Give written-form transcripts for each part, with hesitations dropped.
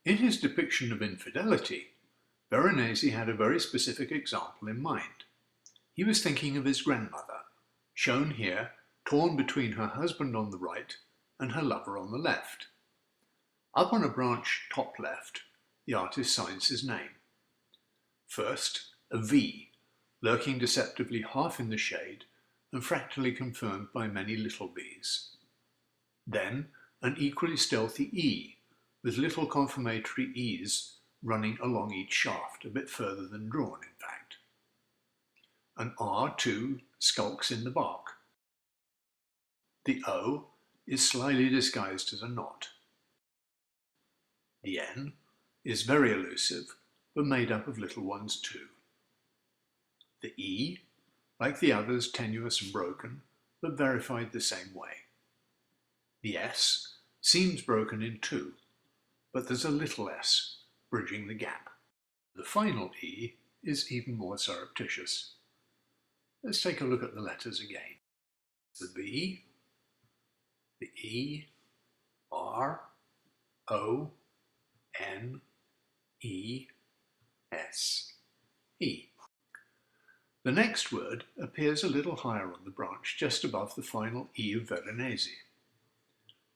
In his depiction of infidelity, Veronese had a very specific example in mind. He was thinking of his grandmother, shown here torn between her husband on the right and her lover on the left. Up on a branch top left, the artist signs his name. First, a V, lurking deceptively half in the shade and fractally confirmed by many little v's. Then, an equally stealthy E, with little confirmatory E's running along each shaft, a bit further than drawn, in fact. An R, too, skulks in the bark. The O is slyly disguised as a knot. The N is very elusive, but made up of little ones too. The E, like the others, tenuous and broken, but verified the same way. The S seems broken in two, but there's a little s bridging the gap. The final E is even more surreptitious. Let's take a look at the letters again. The V, the E, R, O, N, E, S, E. The next word appears a little higher on the branch, just above the final E of Veronese.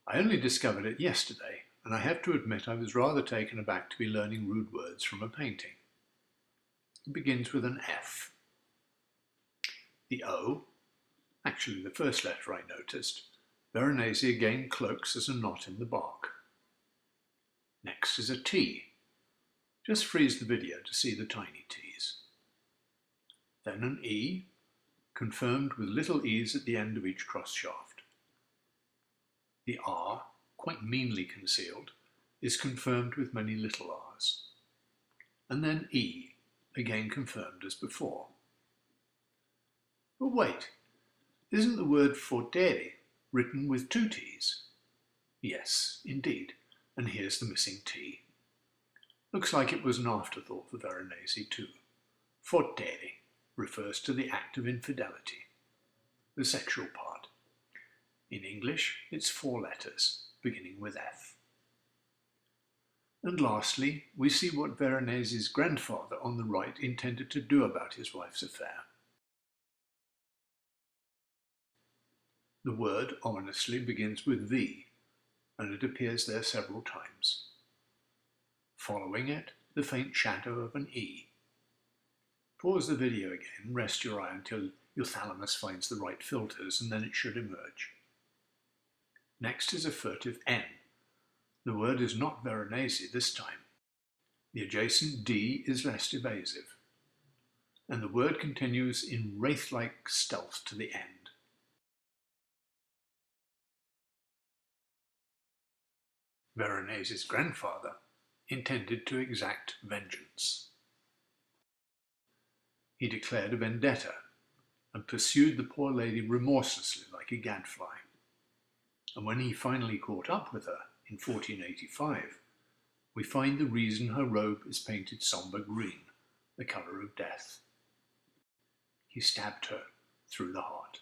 I only discovered it yesterday, and I have to admit I was rather taken aback to be learning rude words from a painting. It begins with an F. The O, actually the first letter I noticed, Veronese again cloaks as a knot in the bark. Next is a T. Just freeze the video to see the tiny T's. Then an E, confirmed with little e's at the end of each cross shaft. The R, quite meanly concealed, is confirmed with many little r's. And then E, again confirmed as before. But wait, isn't the word fortere written with two T's? Yes, indeed, and here's the missing T. Looks like it was an afterthought for Veronese too. Fortere refers to the act of infidelity, the sexual part. In English, it's 4 letters, beginning with F. And lastly, we see what Veronese's grandfather on the right intended to do about his wife's affair. The word ominously begins with V, and it appears there several times. Following it, the faint shadow of an E. Pause the video again, rest your eye until your thalamus finds the right filters, and then it should emerge. Next is a furtive N. The word is not Veronese this time. The adjacent D is less evasive, and the word continues in wraith-like stealth to the end. Veronese's grandfather intended to exact vengeance. He declared a vendetta and pursued the poor lady remorselessly like a gadfly. And when he finally caught up with her in 1485, we find the reason her robe is painted sombre green, the colour of death. He stabbed her through the heart.